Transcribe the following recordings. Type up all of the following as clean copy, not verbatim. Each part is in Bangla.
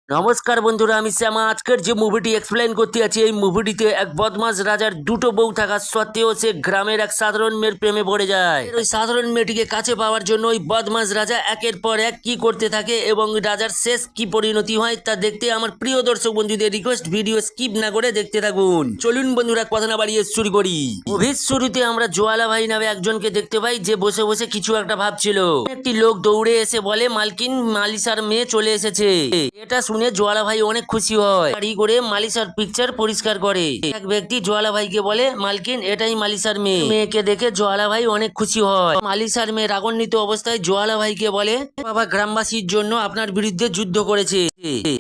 নমস্কার বন্ধুরা, আমি শ্যামা। আজকের যে মুভিটি এক্সপ্লেন করতে আছি, এই মুভিটিতে এক বদমাস রাজার দুটো বউ থাকা সত্ত্বেও সে গ্রামের এক সাধারণ মেয়ের প্রেমে পড়ে যায়। ওই সাধারণ মেয়েটিকে কাছে পাওয়ার জন্য ওই বদমাস রাজা একের পর এক কি করতে থাকে এবং রাজার শেষ কি পরিণতি হয় তা দেখতে আমার প্রিয় দর্শক বন্ধুদের রিকোয়েস্ট, ভিডিও স্কিপ না করে দেখতে থাকুন। চলুন বন্ধুরা, কথা না বাড়িয়ে শুরু করি। মুভির শুরুতে আমরা জোয়ালা ভাই নামে একজনকে দেখতে পাই, যে বসে বসে কিছু একটা ভাবছিল। একটি লোক দৌড়ে এসে বলে, মালকিন, মালিসার মেয়ে চলে এসেছে। এটা শুনে জোয়ালা ভাই অনেক খুশি হয়। গাড়ি করে মালিসার পিকচার পরিষ্কার করে। এক ব্যক্তি জোয়ালা ভাইকে বলে, মালকিন, এটাই মালিসার মেয়ে। মেয়েকে দেখে জোয়ালা ভাই অনেক খুশি হয়। মালিসার মেয়ে রাগান্বিত অবস্থায় জোয়ালা ভাইকে বলে, বাবা গ্রামবাসীর জন্য আপনার বিরুদ্ধে যুদ্ধ করেছে।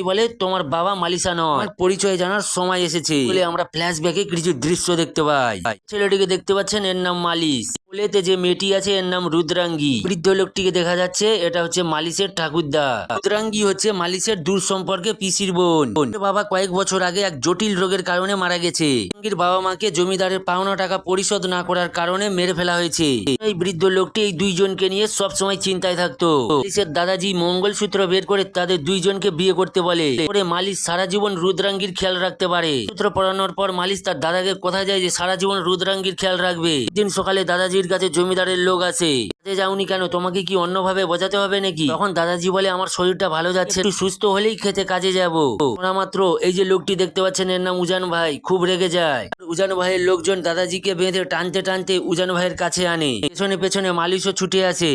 বলে, তোমার বাবা মালিসা নয়, পরিচয় জানার সময় এসেছে। বলে আমরা ফ্ল্যাশব্যাকে কিছু দৃশ্য দেখতে পাই। ছেলেটিকে দেখতে পাচ্ছেন, এর নাম মালিশ। কোলেতে যে মেয়েটি আছে এর নাম রুদ্রাঙ্গী। বৃদ্ধ লোকটিকে দেখা যাচ্ছে, এটা হচ্ছে মালিশের ঠাকুরদা। রুদ্রাঙ্গী হচ্ছে মালিশের দূর সম্পর্কে পিসির বোন। বাবা কয়েক বছর আগে এক জটিল রোগের কারণে মারা গেছে। রুদ্রাঙ্গীর বাবা মাকে জমিদারের পাওনা টাকা পরিশোধ না করার কারণে মেরে ফেলা হয়েছে। এই বৃদ্ধ লোকটি এই দুইজনকে নিয়ে সবসময় চিন্তায় থাকতো। মালিশের দাদাজি মঙ্গলসূত্র বের করে তাদের দুইজনকে বিয়ে করতে বলে। পরে মালিশ সারা জীবন রুদ্রাঙ্গীর খেয়াল রাখতে পারে। সূত্র পড়ানোর পর মালিশ তার দাদাকে কথা যায় যে সারা জীবন রুদ্রাঙ্গীর খেয়াল রাখবে। দিন সকালে দাদাজির কাছে জমিদারের লোক আসে। যাওনি কেন? তোমাকে কি অন্যভাবে বোঝাতে হবে নাকি? তখন দাদাজি বলে, আমার শরীরটা ভালো যাচ্ছে, একটু সুস্থ হলেই খেতে কাজে যাবো। শোনা মাত্র এই যে লোকটি দেখতে পাচ্ছেন, এর নাম উজান ভাই, খুব রেগে যায়। উজান ভাইয়ের লোকজন দাদাজিকে বেঁধে টানতে টানতে উজান ভাইয়ের কাছে আনে। পেছনে পেছনে মালিশও ছুটে আসে।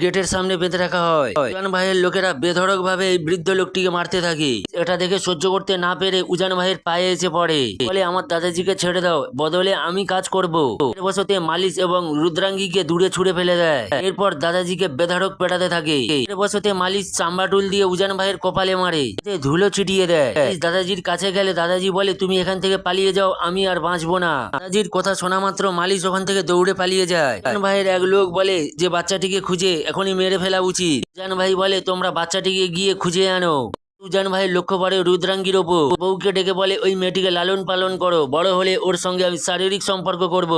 গেটের সামনে বেঁধে রাখা হয়। উজান ভাইয়ের লোকেরা বেধড়ক ভাবে এই বৃদ্ধ লোকটিকে মারতে থাকে। এটা দেখে সহ্য করতে না পেরে উজান ভাইয়ের পায়ে এসে পড়ে। বলে, আমার দাদাজিকে ছেড়ে দাও, বদলে আমি কাজ করবো। এর বসতে মালিশ এবং রুদ্রাঙ্গীকে দূরে ছুড়ে ফেলে দেয়। এরপর দাদাজিকে বেধড়ক পেটাতে থাকে। এর বসতে মালিশ চাম্বাটুল দিয়ে উজান ভাইয়ের কপালে মারে, ধুলো ছিটিয়ে দেয়। দাদাজির কাছে গেলে দাদাজি বলে, তুমি এখান থেকে পালিয়ে যাও, আমি আর বাঁচবো না। দাদাজির কথা শোনা মাত্র মালিশ ওখান থেকে দৌড়ে পালিয়ে যায়। উজান ভাইয়ের এক লোক বলে যে বাচ্চাটিকে খুঁজে এখনই মেরে ফেলা উচিত। উজান ভাই বলে, তোমরা বাচ্চাটিকে গিয়ে খুঁজে আনো। উজান ভাইয়ের লক্ষ্য পড়ে রুদ্রাঙ্গীর ওপর। বউকে ডেকে বলে, ওই মেয়েটিকে লালন পালন করো, বড় হলে ওর সঙ্গে আমি শারীরিক সম্পর্ক করব।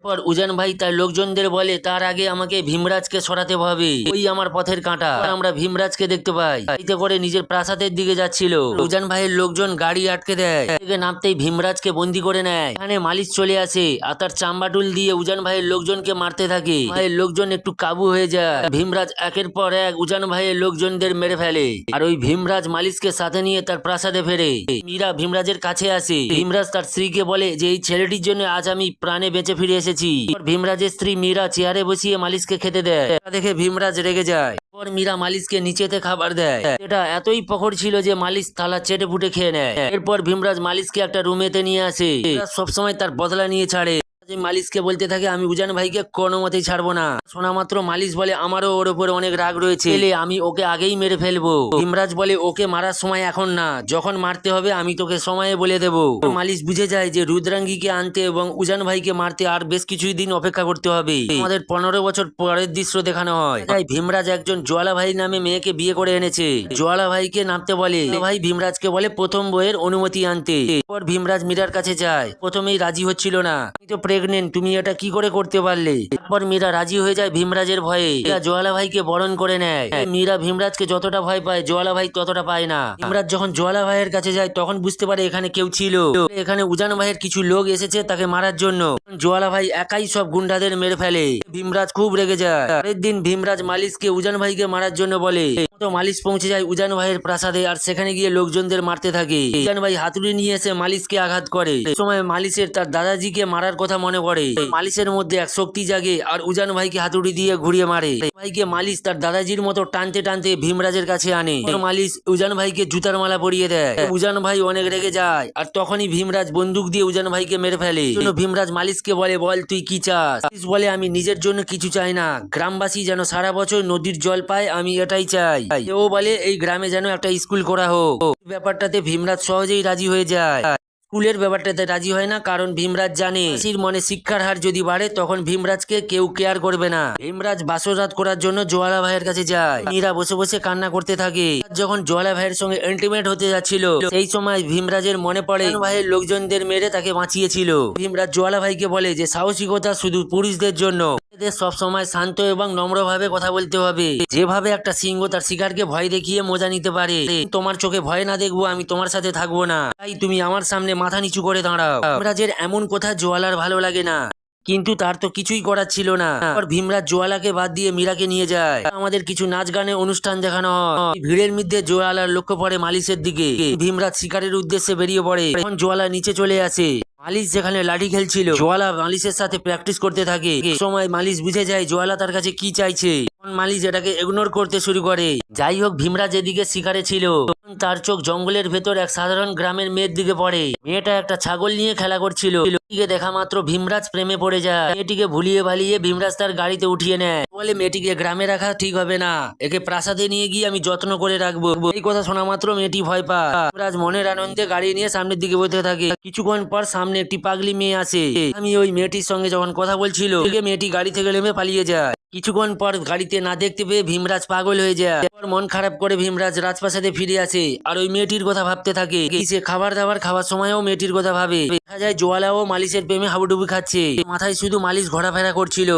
পর উজান ভাই তার লোকজনদের বলে, তার আগে আমাকে ভীমরাজকে সরাতে হবে, ওই আমার পথের কাঁটা। আমরা ভীমরাজকে দেখতে পাই এতে করে নিজের প্রাসাদের দিকে যাচ্ছিল। উজান ভাইয়ের লোকজন গাড়ি আটকে দেয়। নামতেই ভীমরাজকে বন্দি করে নেয়। এখানে মালিশ চলে আসে আর তার চাম্বাটুল দিয়ে উজান ভাইয়ের লোকজনকে মারতে থাকে। ভাইয়ের লোকজন একটু কাবু হয়ে যায়। ভীমরাজ একের পর এক উজান ভাইয়ের লোকজনদের মেরে ফেলে। আর ওই ভীমরাজ মালিশকে সাথে নিয়ে তার প্রাসাদে ফেরে। মীরা ভীমরাজের কাছে আসে। ভীমরাজ তার স্ত্রীকে বলে যে এই ছেলেটির জন্য আজ আমি প্রাণে বেঁচে ফিরে এসেছি। ভীমরাজের স্ত্রী মীরা চেয়ারে বসিয়ে মালিশকে খেতে দেয়। দেখে ভীমরাজ রেগে যায়। পর মীরা মালিশকে নিচেতে খাবার দেয়। এটা এতই প্রখর ছিল যে মালিশ থালা চেটে ফুটে খেয়ে নেয়। এরপর ভীমরাজ মালিশকে একটা রুমেতে নিয়ে আসে। সবসময় তার বদলা নিয়ে ছাড়ে। মালিশকে বলতে থাকে, আমি উজান ভাইকে কোনো মতেই ছাড়বো না। শোনা মাত্র মালিশ বলে, আমারও ওর উপরে অনেক রাগ রয়েছে, আমি ওকে আগেই মেরে ফেলবো। ভীমরাজ বলে, ওকে মারার সময় এখন না, যখন মারতে হবে আমি তোকে সময়ে বলে দেবো। মালিশ বুঝে যায় যে রুদ্রাঙ্গীকে আনতে এবং উজান ভাইকে মারতে আর বেশ কিছুই দিন অপেক্ষা করতে হবে। আমাদের 15 বছর পরের দৃশ্য দেখানো হয়। তাই ভীমরাজ একজন জোয়ালা ভাই নামে মেয়েকে বিয়ে করে এনেছে। জোয়ালা ভাইকে নামতে বলে। ভাই ভীমরাজকে বলে প্রথম বইয়ের অনুমতি আনতে। পর ভীমরাজ মীরার কাছে যায়। প্রথমেই রাজি হচ্ছিল না, প্রেগনেন্ট, তুমি এটা কি করে করতে পারলে? তারপর মীরা রাজি হয়ে যায় ভীমরাজের ভয়ে। জোয়ালা ভাইকে বরণ করে নেয়। মীরা ভীমরাজকে যতটা ভয় পায় জোয়ালা ভাই ততটা পায় না। ভীমরাজ যখন জোয়ালা ভাইয়ের কাছে যায় তখন বুঝতে পারে এখানে কেউ ছিল। এখানে উজান ভাইয়ের কিছু লোক এসেছে তাকে মারার জন্য। জোয়ালা ভাই একাই সব গুন্ডাদের মেরে ফেলে। ভীমরাজ খুব রেগে যায়। পরের দিন ভীমরাজ মালিশকে উজান ভাইকে মারার জন্য বলে। তো মালিশ পৌঁছে যায় উজান ভাইয়ের প্রাসাদে আর সেখানে গিয়ে লোকজনদের মারতে থাকে। উজান ভাই হাতুড়ি নিয়ে এসে মালিশকে আঘাত করে। সময় মালিশের তার দাদাজিকে মারার কথা মনে পড়ে। মালিশের মধ্যে এক শক্তি জাগে আর উজান ভাইকে হাতুড়ি দিয়ে ঘুরিয়ে মারে। ভাইকে মালিশ তার দাদাজির মতো টানতে টানতে ভীমরাজের কাছে আনে। মালিশ উজান ভাইকে জুতার মালা পরিয়ে দেয়। উজান ভাই অনেক রেগে যায় আর তখনই ভীমরাজ বন্দুক দিয়ে উজান ভাইকে মেরে ফেলে। ভীমরাজ মালিশকে বলে, বল তুই কি চাস? মালিশ বলে, আমি নিজের জন্য কিছু চাই না, গ্রামবাসী যেন সারা বছর নদীর জল পায়, আমি এটাই চাই। ও বলে, এই গ্রামে যেন একটা স্কুল করা হোক। ব্যাপারটাতে ভীমরাজ সহজেই রাজি হয়ে যায়। স্কুলের ব্যাপারটাতে রাজি হয় না, কারণ ভীমরাজ জানে মনে শিক্ষার হার যদি বাড়ে তখন ভীমরাজকে কেউ কেয়ার করবে না। ভীমরাজ বাসরাত করার জন্য জোয়ালা ভাইয়ের কাছে যায়। মীরা বসে বসে কান্না করতে থাকে। যখন জোয়ালা ভাইয়ের সঙ্গে ইন্টিমেট হতে যাচ্ছিল সেই সময় ভীমরাজের মনে পড়ে ভাইয়ের লোকজনদের মেরে তাকে বাঁচিয়েছিল। ভীমরাজ জোয়ালা ভাইকে বলে যে সাহসিকতা শুধু পুরুষদের জন্য, এদের সবসময় শান্ত এবং নম্রভাবে কথা বলতে হবে। যেভাবে একটা সিংহ তার শিকারকে ভয় দেখিয়ে মজা নিতে পারে, তোমার চোখে ভয় না দেখবো আমি তোমার সাথে থাকবো না, তাই তুমি আমার সামনে মাথা নিচু করে দাঁড়াও। ভীমরাজের এমন কথা জোয়ালার ভালো লাগে না, কিন্তু তার তো কিছুই করার ছিল না। ভীমরাজ জোয়ালাকে বাদ দিয়ে মীরাকে নিয়ে যায়। আমাদের কিছু নাচ গানের অনুষ্ঠান দেখানো হয়। ভিড়ের মধ্যে জোয়ালার লক্ষ্য পড়ে মালিশের দিকে। ভীমরাজ শিকারের উদ্দেশ্যে বেরিয়ে পড়ে। তখন জোয়ালা নিচে চলে আসে। মালিশ যেখানে লাঠি খেলছিল, জোয়ালা মালিশের সাথে প্র্যাকটিস করতে থাকে। সময় মালিশ বুঝে যায় জোয়ালা তার কাছে কি চাইছে। মালিশ এটাকে ইগনোর করতে শুরু করে। যাই হোক, ভীমরাজ এদিকে শিকারে ছিল। তার চোখ জঙ্গলের ভেতর এক সাধারণ গ্রামের মেয়ের দিকে পড়ে। মেয়েটা একটা ছাগল নিয়ে খেলা করছিল। মেয়েটিকে দেখা মাত্র ভীমরাজ প্রেমে পড়ে যায়। মেয়েটিকে ভুলিয়ে ভালিয়ে ভীমরাজ তার গাড়িতে উঠিয়ে নেয়। বলে মেয়েটিকে গ্রামে রাখা ঠিক হবে না, একে প্রাসাদে নিয়ে গিয়ে আমি যত্ন করে রাখবো। এই কথা শোনা মাত্র মেয়েটি ভয় পায়। ভীমরাজ মনের আনন্দে গাড়ি নিয়ে সামনের দিকে বইতে থাকে। কিছুক্ষণ পর সামনে একটি পাগলি মেয়ে আসে। আমি ওই মেয়েটির সঙ্গে যখন কথা বলছিল, মেয়েটি গাড়ি থেকে নেমে পালিয়ে যায়। কিছুক্ষণ পর গাড়িতে না দেখতে পেয়ে ভীমরাজ পাগল হয়ে যায়। মন খারাপ করে ভীমরাজ রাজপ্রাসাদে ফিরে আসে আর ওই মেয়েটির কথা ভাবতে থাকে। সে খাবার দাবার খাওয়ার সময়ও মেয়েটির কথা ভাবে। দেখা যায় জোয়ালাও মালিশের প্রেমে হাবুডুবু খাচ্ছে। মাথায় শুধু মালিশ ঘোরাফেরা করছিল।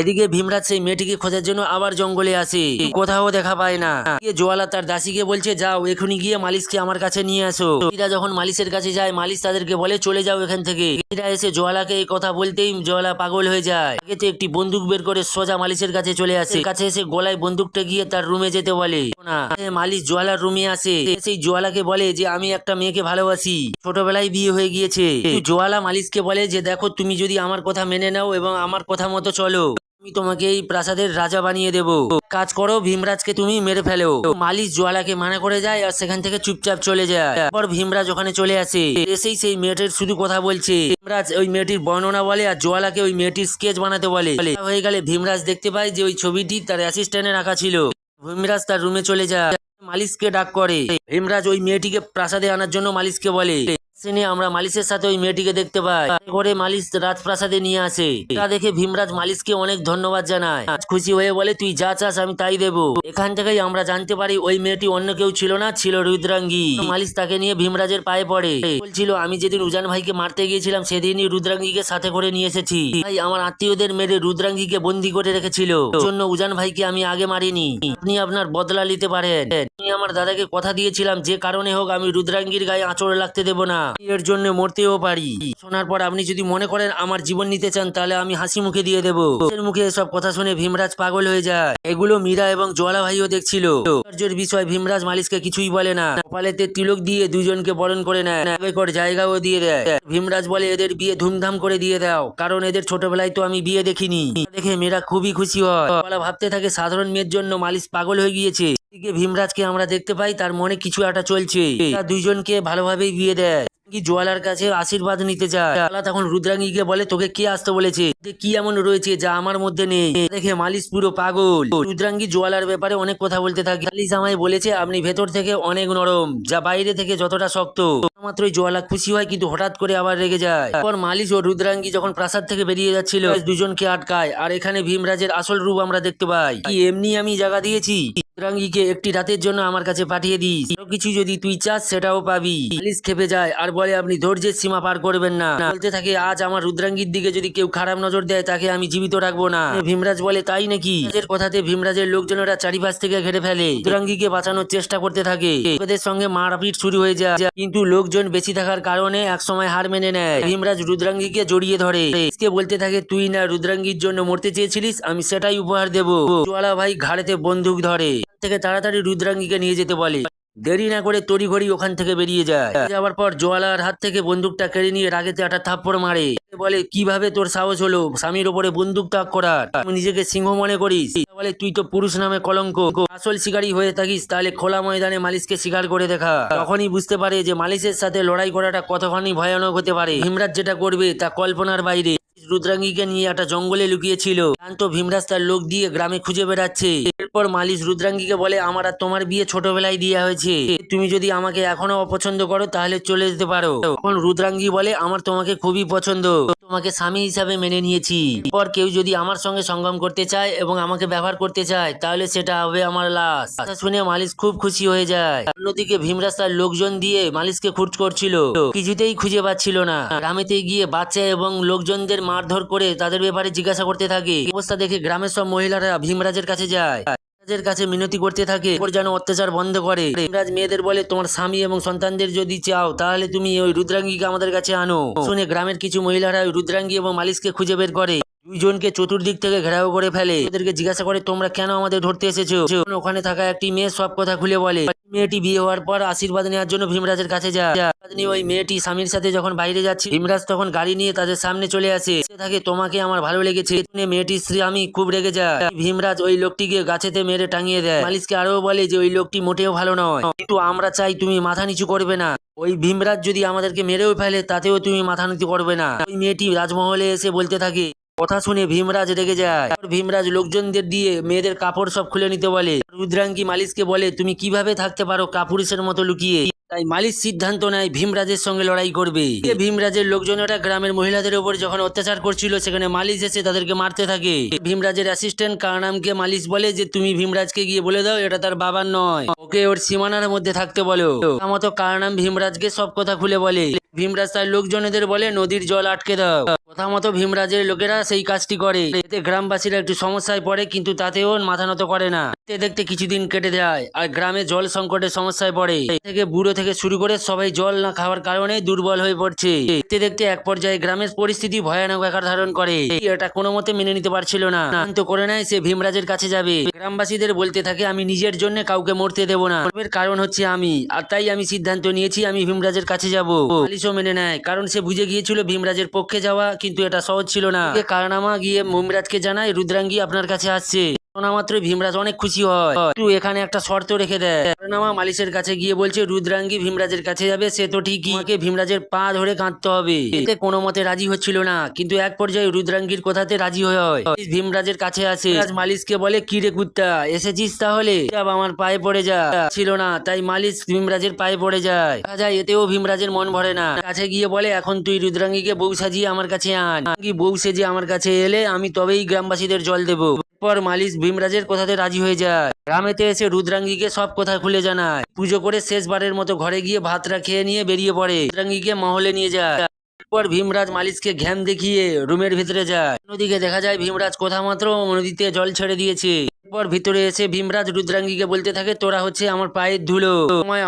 এদিকে ভীমরাজ সেই মেয়েটিকে খোঁজার জন্য আবার জঙ্গলে আসে। কোথাও দেখা পায় না। জোয়ালা তার দাসীকে বলছে, যাও এখনই গিয়ে মালিশকে আমার কাছে নিয়ে আসো। এরা যখন মালিশের কাছে যায়, মালিশ তাদেরকে বলে চলে যাও এখান থেকে। এরা এসে জোয়ালাকে এই কথা বলতেই জোয়ালা পাগল হয়ে যায়। আগেতে একটি বন্দুক বের করে সোজা মালিশের কাছে চলে আসে। কাছে এসে গলায় বন্দুকটা গিয়ে তার রুমে যেতে বলে। না, মালিশ জোয়ালার রুমে আসে। সেই জোয়ালাকে বলে যে আমি একটা মেয়েকে ভালোবাসি, ছোটবেলায় বিয়ে হয়ে গিয়েছে। জোয়ালা মালিশকে বলে যে দেখো, তুমি যদি আমার কথা মেনে নাও এবং আমার কথা মতো চলো, আমি তোমাকে এই প্রাসাদের রাজা বানিয়ে দেব। কাজ করো, ভীমরাজকে তুমি মেরে ফেলো। মালিশ জোয়ালাকে মানা করে যায় আর সেখান থেকে চুপচাপ চলে যায়। তারপর ভীমরাজ ওখানে চলে আসে। এসেই সেই মেয়েটির শুধু কথা বলছে। ভীমরাজ ওই মেয়েটির বর্ণনা বলে আর জোয়ালাকে ওই মেয়েটির স্কেচ বানাতে বলে। হয়ে গেলে ভীমরাজ দেখতে পায় যে ওই ছবিটি তার অ্যাসিস্ট্যান্টে রাখা ছিল। ভীমরাজ তার রুমে চলে যায়। মালিশকে ডাক করে। ভীমরাজ ওই মেয়েটিকে প্রাসাদে আনার জন্য মালিশকে বলে। আমরা মালিশের সাথে ওই মেয়েটিকে দেখতে পাই। করে মালিশ রাজপ্রাসাদে নিয়ে আসে। তা দেখে ভীমরাজ মালিশকে অনেক ধন্যবাদ জানায়। খুশি হয়ে বলে, তুই যা চাস আমি তাই দেবো। এখান থেকেই আমরা জানতে পারি ওই মেয়েটি অন্য কেউ ছিল না, ছিল রুদ্রাঙ্গী। মালিশ তাকে নিয়ে ভীমরাজের পায়ে পড়ে। বলছিল, আমি যেদিন উজান ভাইকে মারতে গিয়েছিলাম সেদিনই রুদ্রাঙ্গীকে সাথে করে নিয়ে এসেছি। ভাই আমার আত্মীয়দের মেরে রুদ্রাঙ্গীকে বন্দি করে রেখেছিল। জন্য উজান ভাইকে আমি আগে মারিনি। আপনি আপনার বদলা নিতে পারেন। আমি আমার দাদাকে কথা দিয়েছিলাম যে কারণে হোক আমি রুদ্রাঙ্গীর গায়ে আঁচড় লাগতে দেব না। এর জন্য মরতেও পারি। শোনার পর আপনি যদি মনে করেন আমার জীবন নিতে চান, তাহলে আমি হাসি মুখে দিয়ে দেবো। এর মুখে এসব কথা শুনে ভীমরাজ পাগল হয়ে যায়। এগুলো মীরা এবং জোয়ালা ভাইও দেখছিল। আশ্চর্যের বিষয়, ভীমরাজ মালিশকে কিছুই বলে না। কপালেতে তিলক দিয়ে দুজনকে বরণ করে নেয়, জায়গাও দিয়ে দেয়। ভীমরাজ বলে, এদের বিয়ে ধুমধাম করে দিয়ে দাও, কারণ এদের ছোটবেলায় তো আমি বিয়ে দেখিনি। দেখে মেয়েরা খুবই খুশি হয়। ভাবতে থাকে সাধারণ মেয়ের জন্য মালিশ পাগল হয়ে গিয়েছে। ভীমরাজকে আমরা দেখতে পাই তার মনে কিছু একটা চলছে। দুইজনকে ভালোভাবেই বিয়ে দেয়। জোয়ালার কাছে আশীর্বাদ নিতে যায়। তখন রুদ্রাঙ্গীকে বলে, তোকে কে আসতে বলেছে? কি এমন রয়েছে যা আমার মধ্যে নেই? দেখে মালিশ পুরো পাগল। রুদ্রাঙ্গী জোয়ালার ব্যাপারে অনেক কথা বলতে থাকে। মালিশ আমায় বলেছে আপনি ভেতর থেকে অনেক নরম, যা বাইরে থেকে যতটা শক্ত। মাত্রই জোয়ালা খুশি হয়, কিন্তু হঠাৎ করে আবার রেগে যায়। তারপর মালিশ ও রুদ্রাঙ্গী যখন প্রাসাদ থেকে বেরিয়ে যাচ্ছিল, দুজনকে আটকায়। আর এখানে ভীমরাজের আসল রূপ আমরা দেখতে পাই। কি এমনি আমি জায়গা দিয়েছি? রুদ্রাঙ্গীকে একটি রাতের জন্য আমার কাছে পাঠিয়ে দিস, কিছু যদি তুই চাস সেটাও পাবি। মালিশ খেপে যায় আর বলে, আপনি ধৈর্যের সীমা পার করবেন না। বলতে থাকে, আজ আমার রুদ্রাঙ্গীর দিকে যদি কেউ খারাপ নজর দেয় তাকে আমি জীবিত রাখবো না। ভীমরাজ বলে, তাই নাকি? এর কথাতে ভীমরাজের লোকজনেরা চারিপাশ থেকে ঘিরে ফেলে। রুদ্রাঙ্গীকে বাঁচানোর চেষ্টা করতে থাকে। ওদের সঙ্গে মারপিট শুরু হয়ে যায়, কিন্তু লোকজন বেশি থাকার কারণে একসময় হার মেনে নেয়। ভীমরাজ রুদ্রাঙ্গীকে জড়িয়ে ধরে। বলতে থাকে, তুই না রুদ্রাঙ্গীর জন্য মরতে চেয়েছিলিস, আমি সেটাই উপহার দেবো। জোয়ালা ভাই ঘাড়েতে বন্দুক ধরে। থেকে তাড়াতাড়ি রুদ্রাঙ্গীকে নিয়ে যেতে বলে। দেরি না করে তড়িঘড়ি ওখান থেকে বেরিয়ে যায়। যাওয়ার পর জোয়ালার হাত থেকে বন্দুকটা কেড়ে নিয়ে রাগেতে একটা থাপ্পড় মারে। বলে, কিভাবে তোর সাহস হলো স্বামীর ওপরে বন্দুক তাক করার? তুমি নিজেকে সিংহ মনে করিস? বলে, তুই তো পুরুষ নামে কলঙ্ক। আসল শিকারী হয়ে থাকিস তাহলে খোলা ময়দানে মালিশকে শিকার করে দেখা। তখনই বুঝতে পারে যে মালিশের সাথে লড়াই করাটা কতখানি ভয়ানক হতে পারে। ভীমরাজ যেটা করবে তা কল্পনার বাইরে। রুদ্রাঙ্গীকে নিয়ে একটা জঙ্গলে লুকিয়েছিল। শান্ত ভীমরাজ তার লোক দিয়ে গ্রামে খুঁজে বেড়াচ্ছে। এরপর মালিশ রুদ্রাঙ্গীকে বলে, আমার আর তোমার বিয়ে ছোটবেলায় দেওয়া হয়েছে। তুমি যদি আমাকে এখনো অপছন্দ করো তাহলে চলে যেতে পারো। তখন রুদ্রাঙ্গী বলে, আমার তোমাকে খুবই পছন্দ। আমাকে স্বামী হিসাবে মেনে নিয়েছি। এরপর কেউ যদি আমার সঙ্গে সঙ্গম করতে চায় এবং আমাকে ব্যবহার করতে চায় তাহলে সেটা হবে আমার লাশ। কথা শুনে মালিশ খুব খুশি হয়ে যায়। অন্যদিকে ভীমরাজ তার লোকজন দিয়ে মালিশকে খোঁজ করছিল, কিছুতেই খুঁজে পাচ্ছিল না। গ্রামেতে গিয়ে বাচ্চা এবং লোকজনদের মারধর করে তাদের ব্যাপারে জিজ্ঞাসা করতে থাকে। অবস্থা দেখে গ্রামের সব মহিলারা ভীমরাজের কাছে যায়, ভীমরাজের কাছে মিনতি করতে থাকে ওর যেন অত্যাচার বন্ধ করে। ভীমরাজ মেয়েদের বলে, তোমার স্বামী এবং সন্তানদের যদি চাও তাহলে তুমি ওই রুদ্রাঙ্গীকে আমাদের কাছে আনো। শুনে গ্রামের কিছু মহিলারা ওই রুদ্রাঙ্গী এবং মালিশকে খুঁজে বের করে। দুইজনকে চতুর্দিক থেকে ঘেরাও করে ফেলে। ওদেরকে জিজ্ঞাসা করে, তোমরা কেন আমাদের ধরতে এসেছো? ওখানে থাকা একটি মেয়ে সব কথা খুলে বলে। মেয়েটি বিয়ে হওয়ার পর আশীর্বাদ নেওয়ার জন্য ভীমরাজের কাছে যায়। ওই মেয়েটি স্বামীর সাথে যখন বাইরে যাচ্ছে, ভীমরাজ তখন গাড়ি নিয়ে তাদের সামনে চলে আসে। থাকে, তোমাকে আমার ভালো লেগেছে। মেয়েটির স্ত্রী আমি খুব রেগে যায়। ভীমরাজ ওই লোকটিকে গাছেতে মেরে টাঙিয়ে দেয়। মালিশকে আরো বলে যে ওই লোকটি মোটেও ভালো নয়, কিন্তু আমরা চাই তুমি মাথা নিচু করবে না। ওই ভীমরাজ যদি আমাদেরকে মেরেও ফেলে তাতেও তুমি মাথা নিচু করবে না। ওই মেয়েটি রাজমহলে এসে বলতে থাকে। কথা শুনে ভীমরাজ রেগে যায়। ভীমরাজ লোকজনদের দিয়ে মেয়েদের কাপড় সব খুলে নিতে বলে। রুদ্রাঙ্গী মালিশকে বলে, তুমি কিভাবে থাকতে পারো কাপুরুষের মতো লুকিয়ে? তাই মালিশ সিদ্ধান্ত নেয় ভীমরাজের সঙ্গে লড়াই করবে। ভীমরাজের লোকজনেরা গ্রামের মহিলাদের উপর যখন অত্যাচার করছিল সেখানে মালিশ এসে তাদেরকে মারতে থাকে। ভীমরাজের অ্যাসিস্ট্যান্ট কারনামকে মালিশ বলে যে তুমি ভীমরাজকে গিয়ে বলে দাও এটা তার বাবার নয়, ওকে ওর সীমানার মধ্যে থাকতে বলো। মতো কারনাম ভীমরাজকে সব কথা খুলে বলে। ভীমরাজ তার লোকজনেদের বলে নদীর জল আটকে দাও। কথা মতো ভীমরাজের লোকেরা সেই কাজটি করে। এতে গ্রামবাসীরা একটু সমস্যায় পড়ে, কিন্তু তাতেও মাথা নত করে না। দেখতে দেখতে কিছুদিন কেটে যায় আর গ্রামে জল সংকটের সমস্যায় পড়ে। থেকে বুড়ো থেকে শুরু করে সবাই জল না খাওয়ার কারণে দুর্বল হয়ে পড়ছে। দেখতে দেখতে এক পর্যায়ে গ্রামের পরিস্থিতি ভয়ানক আকার ধারণ করে। এটা কোনো মতে মেনে নিতে পারছিল না, তো করে নেয় সে ভীমরাজের কাছে যাবে। গ্রামবাসীদের বলতে থাকে, আমি নিজের জন্য কাউকে মরতে দেব না, এর কারণ হচ্ছে আমি, আর তাই আমি সিদ্ধান্ত নিয়েছি আমি ভীমরাজের কাছে যাব। মালিশও মেনে নেয়, কারণ সে বুঝে গিয়েছিল ভীমরাজের পক্ষে যাওয়া কিন্তু এটা সহজ ছিল না। কারনামা গিয়ে ভীমরাজকে জানায় রুদ্রাঙ্গী আপনার কাছে আসছে। মাত্র ভীমরাজ অনেক খুশি হয়, তুই এখানে একটা শর্ত রেখে দেয়। কারনামা মালিশের কাছে গিয়ে বলছে রুদ্রাঙ্গী ভীমরাজের কাছে যাবে, সে তো ঠিকই, আমাকে ভীমরাজের পা ধরে কাঁদতে হবে। এতে কোনো মতে রাজি হচ্ছিল না, কিন্তু এক পর্যায়ে রুদ্রাঙ্গীর কথাতে রাজি হয়। ভীমরাজের কাছে আসে। মালিশকে বলে, কি রে কুত্তা, এসেছিস তাহলে, আমার পায়ে পড়ে যা। ছিল না, তাই মালিশ ভীমরাজের পায়ে পড়ে যায়। দেখা যায় এতেও ভীমরাজের মন ভরে না। কাছে গিয়ে বলে, এখন তুই রুদ্রাঙ্গীকে বউ সাজিয়ে আমার কাছে আন। বউ সেজে আমার কাছে এলে আমি তবেই গ্রামবাসীদের জল দেবো। পর মালিশ ভীমরাজের কথাতে রাজি হয়ে যায়। গ্রামেতে এসে রুদ্রাঙ্গীকে সব কথা খুলে জানায়। পুজো করে শেষবারের মতো ঘরে গিয়ে ভাতটা খেয়ে নিয়ে বেরিয়ে পড়ে। রুদ্রাঙ্গীকে মহলে নিয়ে যায়। পর ভীমরাজ মালিশকে ঘ্যাম দেখিয়ে রুমের ভিতরে যায়। অন্যদিকে দেখা যায় ভীমরাজ কথা মাত্র নদীতে জল ছেড়ে দিয়েছে। এরপর ভিতরে এসে ভীমরাজ রুদ্রাঙ্গীকে বলতে থাকে, তোরা হচ্ছে আমার পায়ের ধুলো,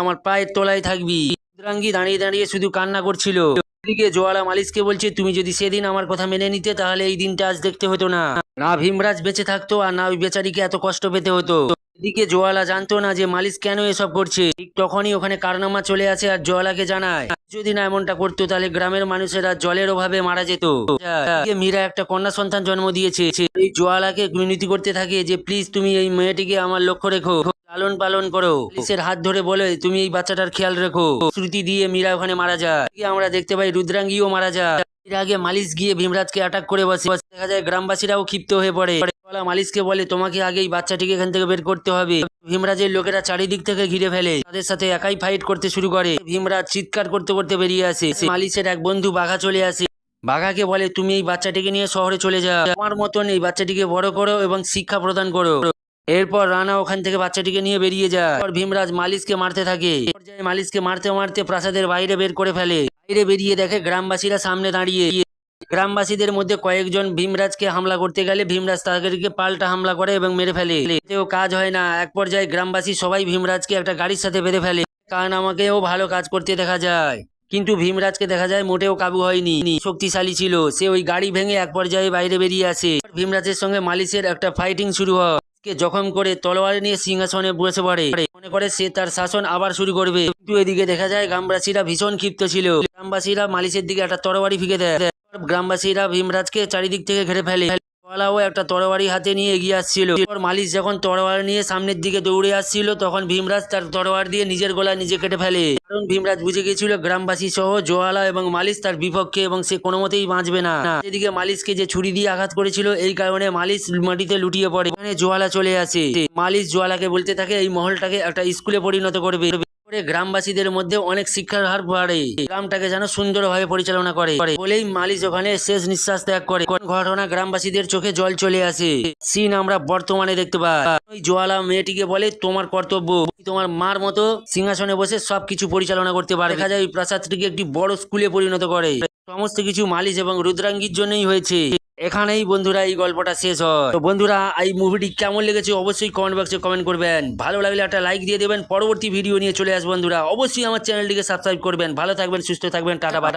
আমার পায়ের তলায় থাকবি। রুদ্রাঙ্গী দাঁড়িয়ে দাঁড়িয়ে শুধু কান্না করছিল। এদিকে জোয়ালা মালিশকে বলছে, তুমি যদি সেদিন আমার কথা মেনে নিতে তাহলে এই দিনটা আজ দেখতে হতো না। না ভীমরাজ বেঁচে থাকতো আর না ওই বেচারিকে এত কষ্ট পেতে হতো। এদিকে জোয়ালা জানতো না যে মালিশ কেন এসব করছে। ঠিক তখনই ওখানে কারনামা চলে আসে আর জোয়ালাকে জানায় যদি না এমনটা করতো তাহলে গ্রামের মানুষেরা জলের অভাবে মারা যেত। মীরা একটা কন্যা সন্তান জন্ম দিয়েছে। এই জোয়ালাকে মিনতি করতে থাকে যে প্লিজ তুমি এই মেয়েটিকে আমার লক্ষ্য রেখো, লালন পালন করো। পুলিশের হাত ধরে বলে তুমি এই বাচ্চাটার খেয়াল রেখো। শ্রুতি দিয়ে মীরা ওখানে মারা যায়। আমরা দেখতে পাই রুদ্রাঙ্গীও মারা যায়। এর আগে মালিশ গিয়ে ভীমরাজকে অ্যাটাক করে বসে। দেখা যায় গ্রামবাসীরাও ক্ষিপ্ত হয়ে পড়ে। মালিশকে বলে তোমাকে আগে এই বাচ্চাটিকে এখান থেকে বের করতে হবে। ভীমরাজের লোকেরা চারিদিক থেকে ঘিরে ফেলে, তাদের সাথে একাই ফাইট করতে শুরু করে। ভীমরাজ চিৎকার করতে করতে বেরিয়ে আসে। মালিশের এক বন্ধু বাঘা চলে আসে। বাঘাকে বলে তুমি এই বাচ্চাটিকে নিয়ে শহরে চলে যাও, আমার মতন এই বাচ্চাটিকে বড় করো এবং শিক্ষা প্রদান করো। এরপর রানা ওখান থেকে বাচ্চাটিকে নিয়ে বেরিয়ে যায়। ভীমরাজ মালিশকে মারতে থাকে। মালিশকে মারতে মারতে প্রাসাদের বাইরে বের করে ফেলে। বাইরে বেরিয়ে দেখে গ্রামবাসীরা সামনে দাঁড়িয়ে। গ্রামবাসীদের মধ্যে কয়েকজন ভীমরাজকে হামলা করতে গেলে ভীমরাজ তাদেরকে পাল্টা হামলা করে এবং মেরে ফেলে। এতেও কাজ হয় না। এক পর্যায়ে গ্রামবাসী সবাই ভীমরাজকে একটা গাড়ির সাথে বেঁধে ফেলে। কারণ আমাকেও ভালো কাজ করতে দেখা যায়, কিন্তু ভীমরাজকে দেখা যায় মোটেও কাবু হয়নি, শক্তিশালী ছিল। সে ওই গাড়ি ভেঙে এক পর্যায়ে বাইরে বেরিয়ে আসে। ভীমরাজের সঙ্গে মালিশের একটা ফাইটিং শুরু হয়। জখম করে তলোয়ার নিয়ে সিংহাসনে বসে পড়ে। মনে করে সে তার শাসন আবার শুরু করবে, কিন্তু এদিকে দেখা যায় গ্রামবাসীরা ভীষণ ক্ষিপ্ত ছিল। গ্রামবাসীরা মালিশের দিকে একটা তরবারি ফিকে দেয়। গ্রামবাসীরা ভীমরাজকে চারিদিক থেকে ঘিরে ফেলে। জোয়ালাও একটা তরবারি হাতে নিয়ে এগিয়ে আসছিল। মালিশ যখন তরোয়ার নিয়ে সামনের দিকে দৌড়ে আসছিল তখন ভীমরাজ তার তরোয়ার দিয়ে নিজের গলা নিজে কেটে ফেলে। কারণ ভীমরাজ বুঝে গিয়েছিল গ্রামবাসী সহ জোয়ালা এবং মালিশ তার বিপক্ষে এবং সে কোনো মতেই বাঁচবে না। এদিকে মালিশকে যে ছুরি দিয়ে আঘাত করেছিল এই কারণে মালিশ মাটিতে লুটিয়ে পড়ে। এখানে জোয়ালা চলে আসে। মালিশ জোয়ালাকে বলতে থাকে এই মহলটাকে একটা স্কুলে পরিণত করবে। করে গ্রামবাসীদের মধ্যে অনেক শিক্ষার হার বাড়ে, গ্রামটাকে যেন সুন্দরভাবে পরিচালনা করে বলেই মালিশ ওখানে শেষ নিঃশ্বাস ত্যাগ করে। ঘটনা গ্রামবাসীদের চোখে জল চলে আসে। সিন আমরা বর্তমানে দেখতে পাই। ওই জোয়ালা মেয়েটিকে বলে তোমার কর্তব্য, তোমার মার মতো সিংহাসনে বসে সবকিছু পরিচালনা করতে পারে। দেখা যায় ওই প্রাসাদটিকে একটি বড় স্কুলে পরিণত করে। সমস্ত কিছু মালিশ এবং রুদ্রাঙ্গীর জন্যই হয়েছে। এখানেই বন্ধুরা এই গল্পটা শেষ হয়। তো বন্ধুরা এই মুভিটি কেমন লেগেছে অবশ্যই কমেন্ট বক্সে কমেন্ট করবেন। ভালো লাগলে একটা লাইক দিয়ে দেবেন। পরবর্তী ভিডিও নিয়ে চলে আসবো বন্ধুরা। অবশ্যই আমার চ্যানেলটিকে সাবস্ক্রাইব করবেন। ভালো থাকবেন, সুস্থ থাকবেন, টাটা বাটা।